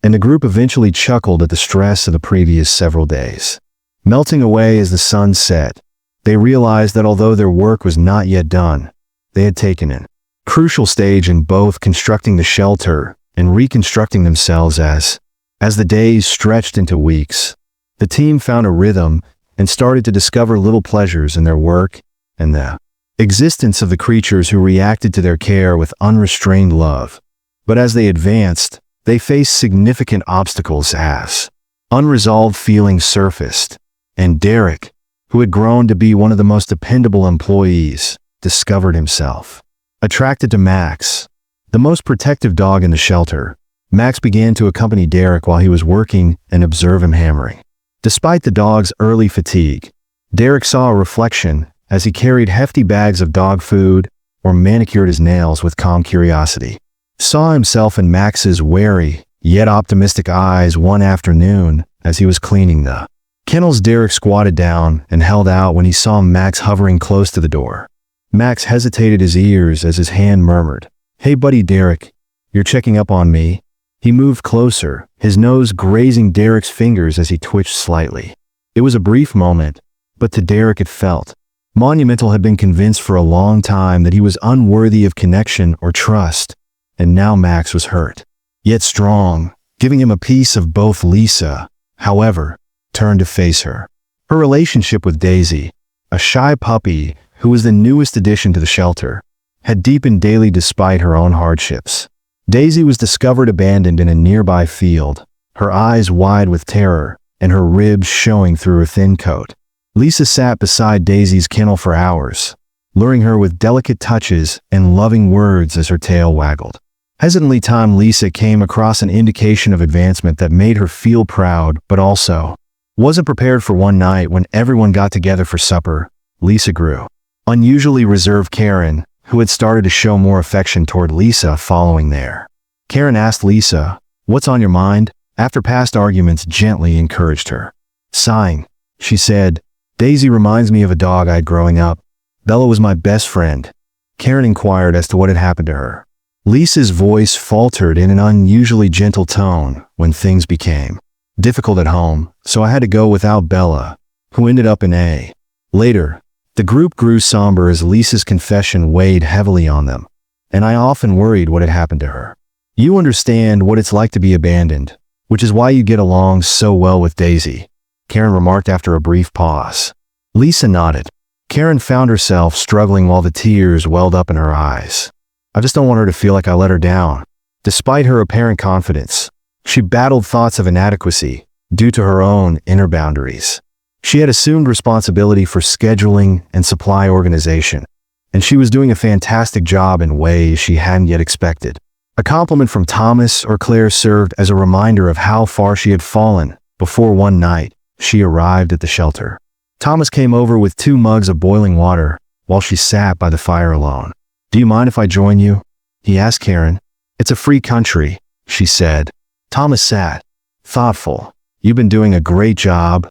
and the group eventually chuckled at the stress of the previous several days. Melting away as the sun set, they realized that although their work was not yet done, they had taken a crucial stage in both constructing the shelter and reconstructing themselves as the days stretched into weeks. The team found a rhythm and started to discover little pleasures in their work and the existence of the creatures who reacted to their care with unrestrained love. But as they advanced, they faced significant obstacles as unresolved feelings surfaced, and Derek, who had grown to be one of the most dependable employees, discovered himself attracted to Max, the most protective dog in the shelter. Max began to accompany Derek while he was working and observe him hammering. Despite the dog's early fatigue, Derek saw a reflection as he carried hefty bags of dog food or manicured his nails with calm curiosity. Saw himself in Max's wary, yet optimistic eyes one afternoon as he was cleaning the kennels. Derek squatted down and held out when he saw Max hovering close to the door. Max hesitated his ears as his hand murmured, "Hey buddy Derek, you're checking up on me?" He moved closer, his nose grazing Derek's fingers as he twitched slightly. It was a brief moment, but to Derek it felt monumental. Had been convinced for a long time that he was unworthy of connection or trust, and now Max was hurt, yet strong, giving him a piece of both. Lisa, however, turned to face her. Her relationship with Daisy, a shy puppy who was the newest addition to the shelter, had deepened daily despite her own hardships. Daisy was discovered abandoned in a nearby field, her eyes wide with terror and her ribs showing through her thin coat. Lisa sat beside Daisy's kennel for hours, luring her with delicate touches and loving words as her tail waggled. Hesitantly time Lisa came across an indication of advancement that made her feel proud, but also wasn't prepared for one night when everyone got together for supper. Lisa grew. Unusually reserved Karen, who had started to show more affection toward Lisa following there. Karen asked Lisa, "What's on your mind?" After past arguments gently encouraged her. Sighing, she said, "Daisy reminds me of a dog I had growing up. Bella was my best friend." Karen inquired as to what had happened to her. Lisa's voice faltered in an unusually gentle tone when things became difficult at home, so I had to go without Bella, who ended up in A. Later, the group grew somber as Lisa's confession weighed heavily on them, and I often worried what had happened to her. "You understand what it's like to be abandoned, which is why you get along so well with Daisy," Karen remarked after a brief pause. Lisa nodded. Karen found herself struggling while the tears welled up in her eyes. "I just don't want her to feel like I let her down." Despite her apparent confidence, she battled thoughts of inadequacy due to her own inner boundaries. She had assumed responsibility for scheduling and supply organization, and she was doing a fantastic job in ways she hadn't yet expected. A compliment from Thomas or Claire served as a reminder of how far she had fallen before one night she arrived at the shelter. Thomas came over with 2 mugs of boiling water while she sat by the fire alone. "Do you mind if I join you?" he asked Karen. "It's a free country," she said. Thomas sat, thoughtful. "You've been doing a great job,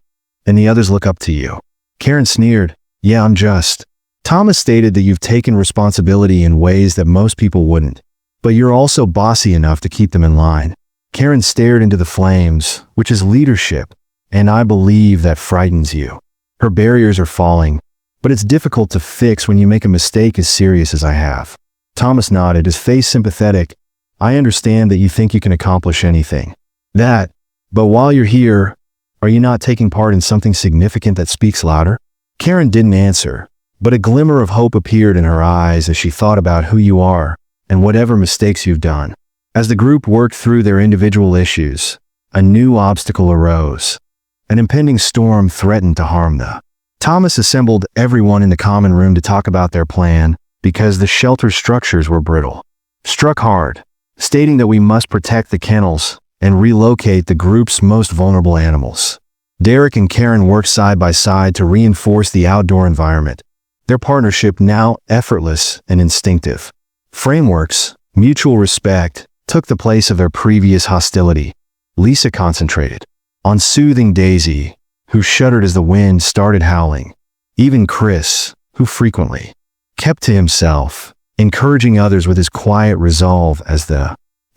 and the others look up to you." Karen sneered, "Yeah, I'm just." Thomas stated that you've taken responsibility in ways that most people wouldn't, but you're also bossy enough to keep them in line. Karen stared into the flames, which is leadership, and I believe that frightens you. Her barriers are falling, but it's difficult to fix when you make a mistake as serious as I have. Thomas nodded, his face sympathetic. "I understand that you think you can accomplish anything. But while you're here, are you not taking part in something significant that speaks louder?" Karen didn't answer, but a glimmer of hope appeared in her eyes as she thought about who you are and whatever mistakes you've done. As the group worked through their individual issues, a new obstacle arose. An impending storm threatened to harm them. Thomas assembled everyone in the common room to talk about their plan because the shelter structures were brittle. Struck hard, stating that we must protect the kennels and relocate the group's most vulnerable animals. Derek and Karen worked side by side to reinforce the outdoor environment, their partnership now effortless and instinctive. Frameworks, mutual respect, took the place of their previous hostility. Lisa concentrated on soothing Daisy, who shuddered as the wind started howling. Even Chris, who frequently kept to himself, encouraging others with his quiet resolve as the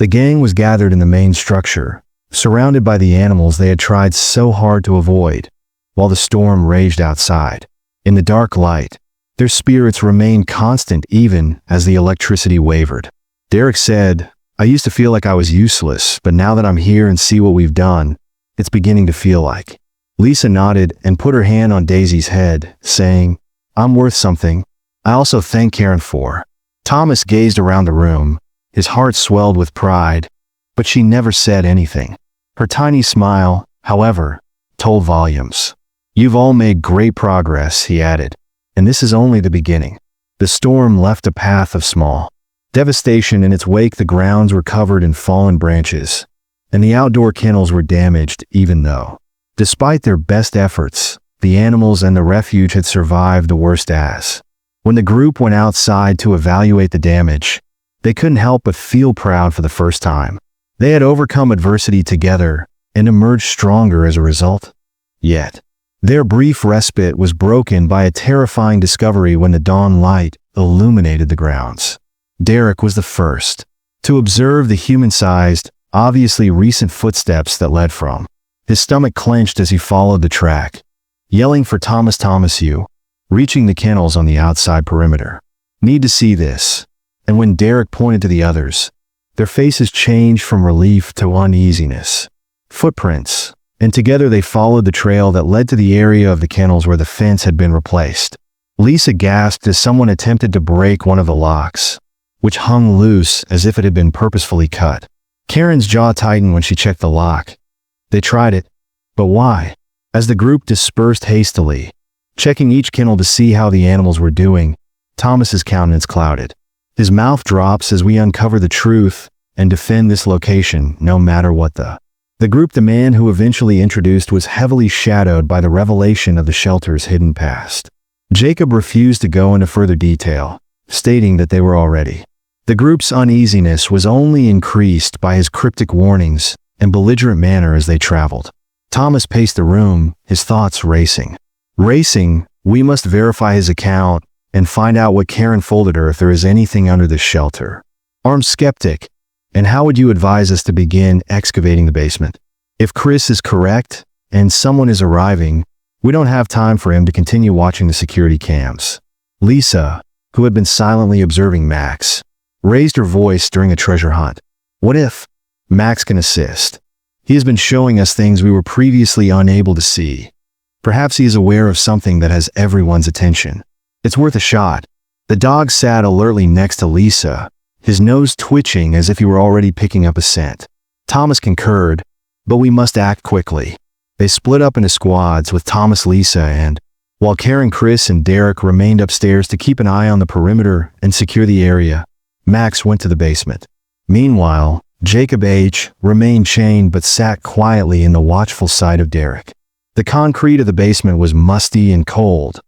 gang was gathered in the main structure, surrounded by the animals they had tried so hard to avoid, while the storm raged outside. In the dark light, their spirits remained constant even as the electricity wavered. Derek said, "I used to feel like I was useless, but now that I'm here and see what we've done, it's beginning to feel like." Lisa nodded and put her hand on Daisy's head, saying, "I'm worth something." I also thank Karen for. Thomas gazed around the room, his heart swelled with pride, but she never said anything. Her tiny smile, however, told volumes. "You've all made great progress," he added, "and this is only the beginning." The storm left a path of small devastation in its wake. The grounds were covered in fallen branches, and the outdoor kennels were damaged even though, despite their best efforts, the animals and the refuge had survived the worst as. When the group went outside to evaluate the damage, they couldn't help but feel proud for the first time. They had overcome adversity together and emerged stronger as a result. Yet, their brief respite was broken by a terrifying discovery when the dawn light illuminated the grounds. Derek was the first to observe the human-sized, obviously recent footsteps that led from. His stomach clenched as he followed the track, yelling for Thomas, you, reaching the kennels on the outside perimeter. "Need to see this." And when Derek pointed to the others, their faces changed from relief to uneasiness. Footprints, and together they followed the trail that led to the area of the kennels where the fence had been replaced. Lisa gasped as someone attempted to break one of the locks, which hung loose as if it had been purposefully cut. Karen's jaw tightened when she checked the lock. They tried it, but why? As the group dispersed hastily, checking each kennel to see how the animals were doing, Thomas's countenance clouded. His mouth drops as we uncover the truth and defend this location no matter what the group the man who eventually introduced was heavily shadowed by the revelation of the shelter's hidden past. Jacob refused to go into further detail, stating that they were all ready. The group's uneasiness was only increased by his cryptic warnings and belligerent manner as they traveled. Thomas paced the room, his thoughts racing. We must verify his account and find out what Karen folded her if there is anything under this shelter. Armed skeptic, and how would you advise us to begin excavating the basement? If Chris is correct and someone is arriving, we don't have time for him to continue watching the security cams. Lisa, who had been silently observing Max, raised her voice during a treasure hunt. What if Max can assist? He has been showing us things we were previously unable to see. Perhaps he is aware of something that has everyone's attention. It's worth a shot. The dog sat alertly next to Lisa, his nose twitching as if he were already picking up a scent. Thomas concurred, but we must act quickly. They split up into squads with Thomas, Lisa, and, while Karen, Chris, and Derek remained upstairs to keep an eye on the perimeter and secure the area, Max went to the basement. Meanwhile, Jacob H. remained chained but sat quietly in the watchful sight of Derek. The concrete of the basement was musty and cold,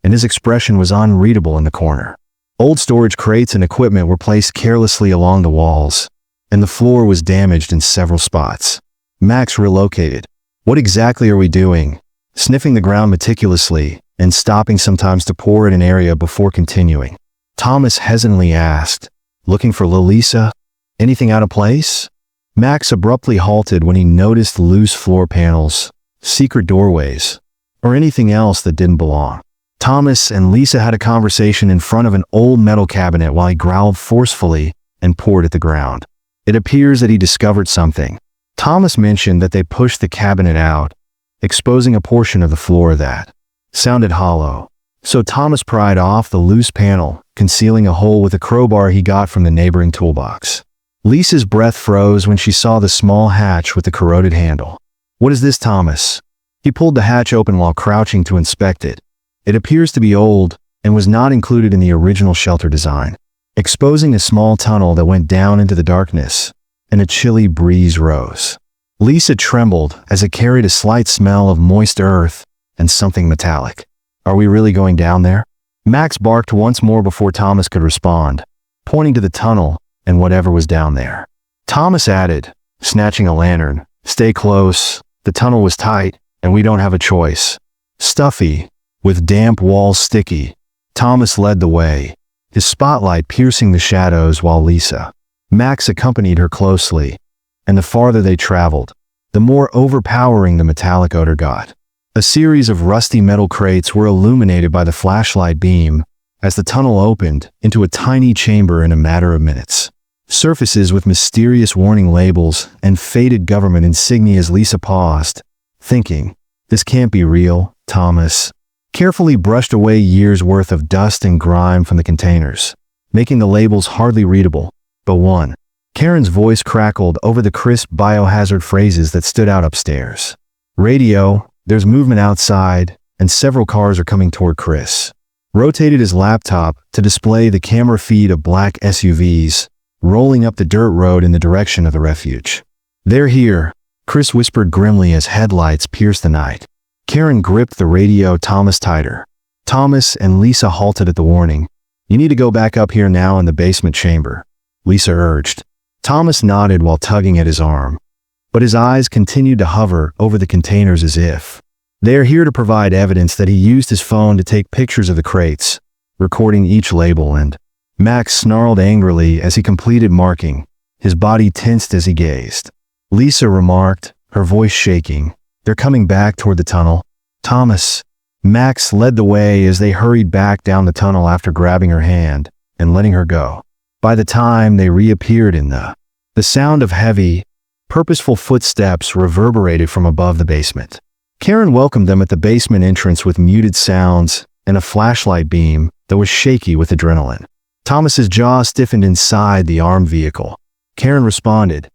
and his expression was unreadable in the corner. Old storage crates and equipment were placed carelessly along the walls, and the floor was damaged in several spots. Max relocated. What exactly are we doing? Sniffing the ground meticulously and stopping sometimes to pour in an area before continuing. Thomas hesitantly asked, looking for Lisa? Anything out of place? Max abruptly halted when he noticed loose floor panels, secret doorways, or anything else that didn't belong. Thomas and Lisa had a conversation in front of an old metal cabinet while he growled forcefully and poured at the ground. It appears that he discovered something. Thomas mentioned that they pushed the cabinet out, exposing a portion of the floor that sounded hollow. So Thomas pried off the loose panel, concealing a hole with a crowbar he got from the neighboring toolbox. Lisa's breath froze when she saw the small hatch with the corroded handle. What is this, Thomas? He pulled the hatch open while crouching to inspect it. It appears to be old and was not included in the original shelter design, exposing a small tunnel that went down into the darkness, and a chilly breeze rose. Lisa trembled as it carried a slight smell of moist earth and something metallic. Are we really going down there? Max barked once more before Thomas could respond, pointing to the tunnel and whatever was down there. Thomas added, snatching a lantern, stay close, the tunnel was tight, and we don't have a choice. Stuffy, with damp walls sticky, Thomas led the way, his spotlight piercing the shadows while Max accompanied her closely, and the farther they traveled, the more overpowering the metallic odor got. A series of rusty metal crates were illuminated by the flashlight beam as the tunnel opened into a tiny chamber in a matter of minutes. Surfaces with mysterious warning labels and faded government insignias. Lisa paused, thinking, this can't be real. Thomas carefully brushed away years' worth of dust and grime from the containers, making the labels hardly readable, but one. Karen's voice crackled over the crisp biohazard phrases that stood out upstairs. Radio, there's movement outside, and several cars are coming toward Chris. Rotated his laptop to display the camera feed of black SUVs, rolling up the dirt road in the direction of the refuge. They're here, Chris whispered grimly as headlights pierced the night. Karen gripped the radio Thomas tighter. Thomas and Lisa halted at the warning. You need to go back up here now in the basement chamber, Lisa urged. Thomas nodded while tugging at his arm, but his eyes continued to hover over the containers as if they are here to provide evidence that he used his phone to take pictures of the crates, recording each label, and Max snarled angrily as he completed marking, his body tensed as he gazed. Lisa remarked, her voice shaking, they're coming back toward the tunnel. Thomas. Max led the way as they hurried back down the tunnel after grabbing her hand and letting her go. By the time they reappeared in the sound of heavy, purposeful footsteps reverberated from above the basement. Karen welcomed them at the basement entrance with muted sounds and a flashlight beam that was shaky with adrenaline. Thomas's jaw stiffened inside the armed vehicle. Karen responded,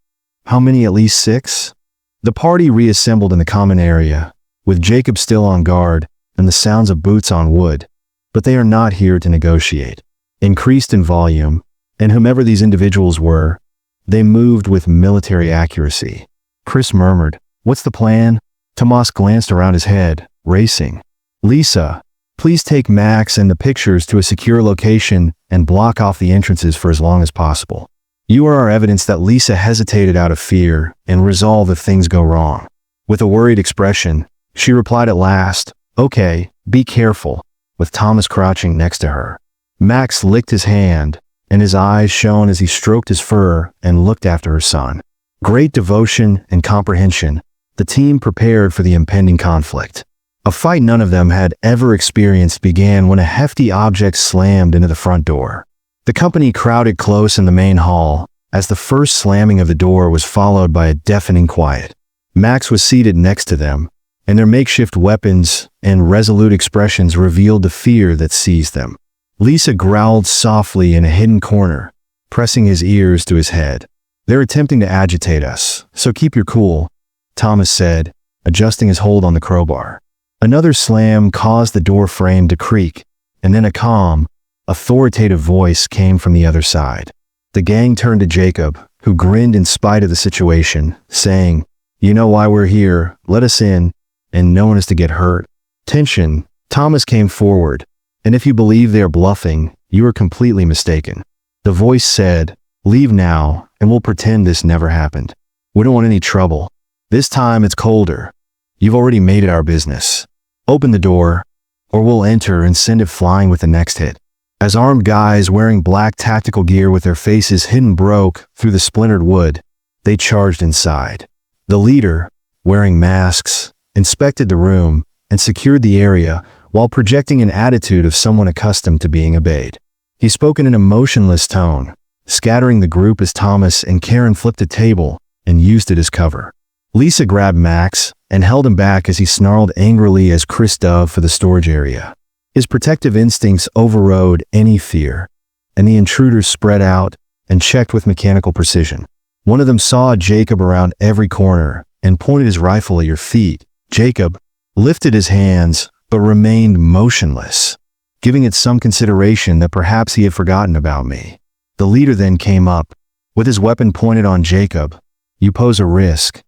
how many? At least 6? The party reassembled in the common area, with Jacob still on guard and the sounds of boots on wood, but they are not here to negotiate. Increased in volume, and whomever these individuals were, they moved with military accuracy. Chris murmured, what's the plan? Tomas glanced around his head, racing. Lisa, Please take Max and the pictures to a secure location and block off the entrances for as long as possible. You are our evidence that Lisa hesitated out of fear and resolve if things go wrong. With a worried expression, she replied at last, "Okay, be careful," with Thomas crouching next to her. Max licked his hand, and his eyes shone as he stroked his fur and looked after her son. Great devotion and comprehension, the team prepared for the impending conflict. A fight none of them had ever experienced began when a hefty object slammed into the front door. The company crowded close in the main hall, as the first slamming of the door was followed by a deafening quiet. Max was seated next to them, and their makeshift weapons and resolute expressions revealed the fear that seized them. Lisa growled softly in a hidden corner, pressing his ears to his head. "They're attempting to agitate us, so keep your cool," Thomas said, adjusting his hold on the crowbar. Another slam caused the door frame to creak, and then a calm, authoritative voice came from the other side. The gang turned to Jacob, who grinned in spite of the situation, saying, "You know why we're here, let us in, and no one is to get hurt." Tension. Thomas came forward, "And if you believe they are bluffing, you are completely mistaken." The voice said, "Leave now, and we'll pretend this never happened. We don't want any trouble. This time it's colder. You've already made it our business. Open the door, or we'll enter and send it flying with the next hit." As armed guys wearing black tactical gear with their faces hidden broke through the splintered wood, they charged inside. The leader, wearing masks, inspected the room and secured the area while projecting an attitude of someone accustomed to being obeyed. He spoke in an emotionless tone, scattering the group as Thomas and Karen flipped a table and used it as cover. Lisa grabbed Max and held him back as he snarled angrily as Chris dove for the storage area. His protective instincts overrode any fear, and the intruders spread out and checked with mechanical precision. One of them saw Jacob around every corner and pointed his rifle at your feet. Jacob lifted his hands but remained motionless, giving it some consideration that perhaps he had forgotten about me. The leader then came up, with his weapon pointed on Jacob. "You pose a risk.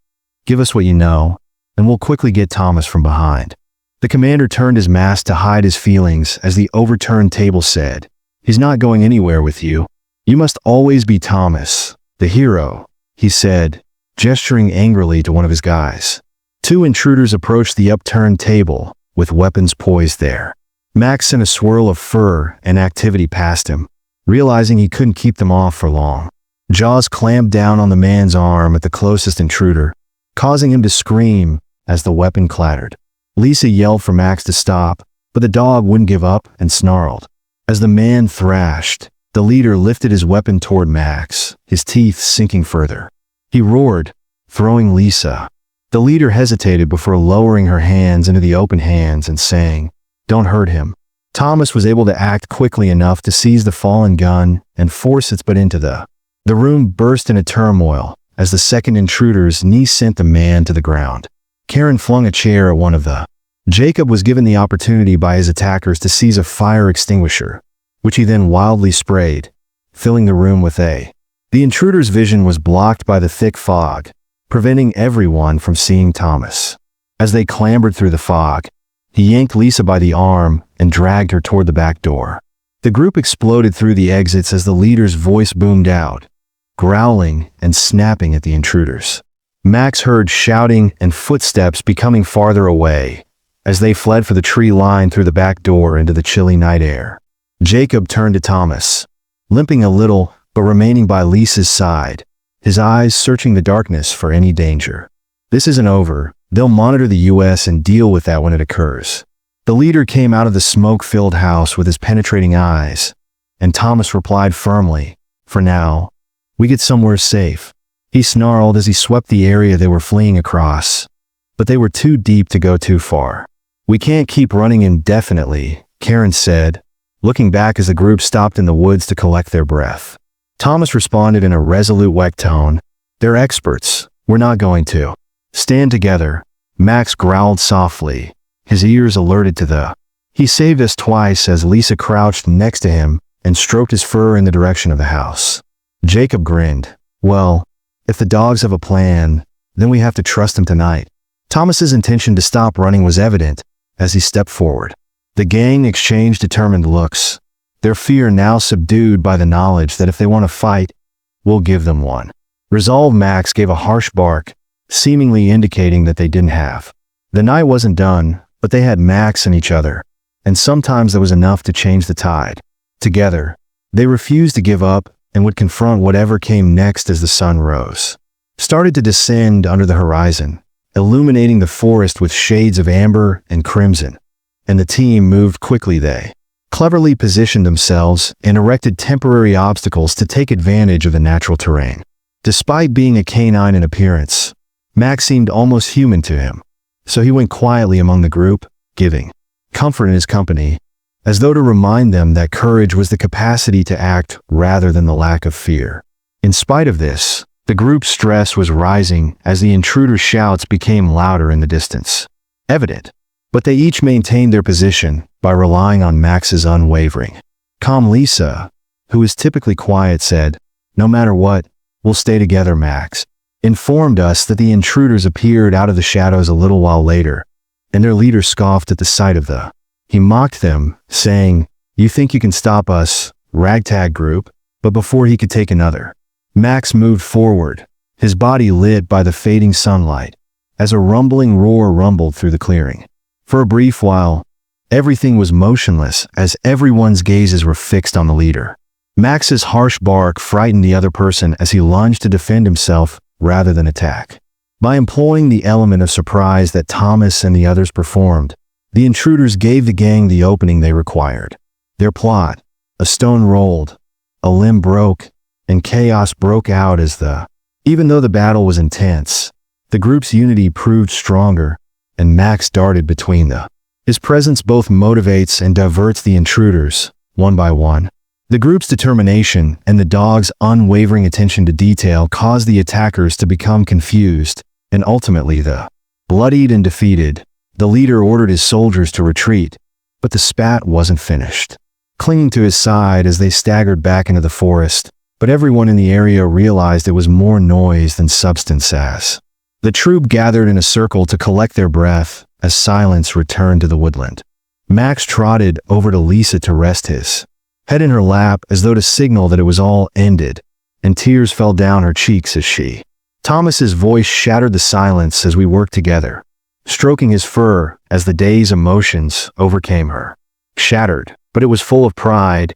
Give us what you know, and we'll quickly get Thomas from behind." The commander turned his mask to hide his feelings as the overturned table said, "He's not going anywhere with you. You must always be Thomas, the hero," he said, gesturing angrily to one of his guys. Two intruders approached the upturned table, with weapons poised there. Max sent a swirl of fur and activity past him, realizing he couldn't keep them off for long. Jaws clamped down on the man's arm at the closest intruder, causing him to scream as the weapon clattered. Lisa yelled for Max to stop, but the dog wouldn't give up and snarled. As the man thrashed, the leader lifted his weapon toward Max, his teeth sinking further. He roared, throwing Lisa. The leader hesitated before lowering her hands into the open hands and saying, "Don't hurt him." Thomas was able to act quickly enough to seize the fallen gun and force its butt into the room burst into turmoil as the second intruder's knee sent the man to the ground. Karen flung a chair at one of the. Jacob was given the opportunity by his attackers to seize a fire extinguisher, which he then wildly sprayed, filling the room with a. The intruder's vision was blocked by the thick fog, preventing everyone from seeing Thomas. As they clambered through the fog, he yanked Lisa by the arm and dragged her toward the back door. The group exploded through the exits as the leader's voice boomed out, growling and snapping at the intruders. Max heard shouting and footsteps becoming farther away as they fled for the tree line through the back door into the chilly night air. Jacob turned to Thomas, limping a little but remaining by Lisa's side, his eyes searching the darkness for any danger. "This isn't over. They'll monitor the U.S. and deal with that when it occurs." The leader came out of the smoke-filled house with his penetrating eyes, and Thomas replied firmly, "For now, we get somewhere safe." He snarled as he swept the area they were fleeing across, but they were too deep to go too far. "We can't keep running indefinitely," Karen said, looking back as the group stopped in the woods to collect their breath. Thomas responded in a resolute weak tone, "They're experts. We're not going to." "Stand together," Max growled softly, his ears alerted to the. He saved us twice as Lisa crouched next to him and stroked his fur in the direction of the house. Jacob grinned. "Well, if the dogs have a plan, then we have to trust them tonight." Thomas's intention to stop running was evident as he stepped forward. The gang exchanged determined looks, their fear now subdued by the knowledge that if they want to fight, we'll give them one. Resolve Max gave a harsh bark, seemingly indicating that they didn't have. The night wasn't done, but they had Max and each other, and sometimes that was enough to change the tide. Together, they refused to give up and would confront whatever came next as the sun rose. Started to descend under the horizon, illuminating the forest with shades of amber and crimson, and the team moved quickly. They cleverly positioned themselves and erected temporary obstacles to take advantage of the natural terrain. Despite being a canine in appearance, Max seemed almost human to him, so he went quietly among the group, giving comfort in his company, as though to remind them that courage was the capacity to act rather than the lack of fear. In spite of this, the group's stress was rising as the intruder's shouts became louder in the distance. Evident, but they each maintained their position by relying on Max's unwavering calm. Lisa, who is typically quiet, said, "No matter what, we'll stay together." Max informed us that the intruders appeared out of the shadows a little while later, and their leader scoffed at the sight of the. He mocked them, saying, "You think you can stop us, ragtag group?" But before he could take another, Max moved forward, his body lit by the fading sunlight, as a rumbling roar rumbled through the clearing. For a brief while, everything was motionless as everyone's gazes were fixed on the leader. Max's harsh bark frightened the other person as he lunged to defend himself rather than attack. By employing the element of surprise that Thomas and the others performed, the intruders gave the gang the opening they required. Their plot: a stone rolled, a limb broke, and chaos broke out even though the battle was intense, the group's unity proved stronger, and Max darted between them. His presence both motivates and diverts the intruders, one by one. The group's determination and the dog's unwavering attention to detail caused the attackers to become confused, and ultimately bloodied and defeated, the leader ordered his soldiers to retreat, but the spat wasn't finished. Clinging to his side as they staggered back into the forest, but everyone in the area realized it was more noise than substance as the troop gathered in a circle to collect their breath as silence returned to the woodland. Max trotted over to Lisa to rest his head in her lap as though to signal that it was all ended, and tears fell down her cheeks as she. Thomas's voice shattered the silence as we worked together, stroking his fur as the day's emotions overcame her. Shattered, but it was full of pride,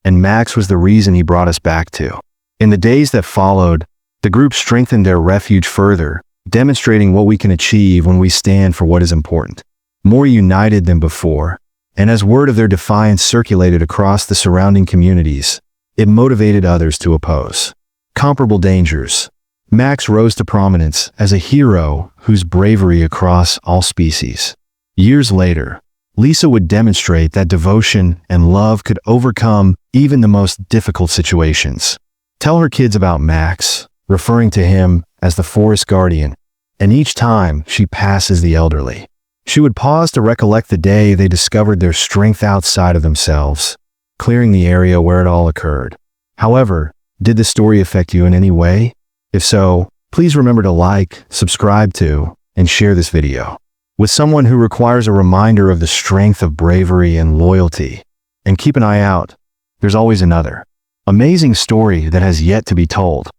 and Max was the reason he brought us back to. In the days that followed, the group strengthened their refuge further, demonstrating what we can achieve when we stand for what is important. More united than before, and as word of their defiance circulated across the surrounding communities, it motivated others to oppose comparable dangers. Max rose to prominence as a hero whose bravery across all species. Years later, Lisa would demonstrate that devotion and love could overcome even the most difficult situations. Tell her kids about Max, referring to him as the forest guardian, and each time she passes the elderly, she would pause to recollect the day they discovered their strength outside of themselves, clearing the area where it all occurred. However, did the story affect you in any way? If so, please remember to like, subscribe to, and share this video with someone who requires a reminder of the strength of bravery and loyalty. And keep an eye out. There's always another amazing story that has yet to be told.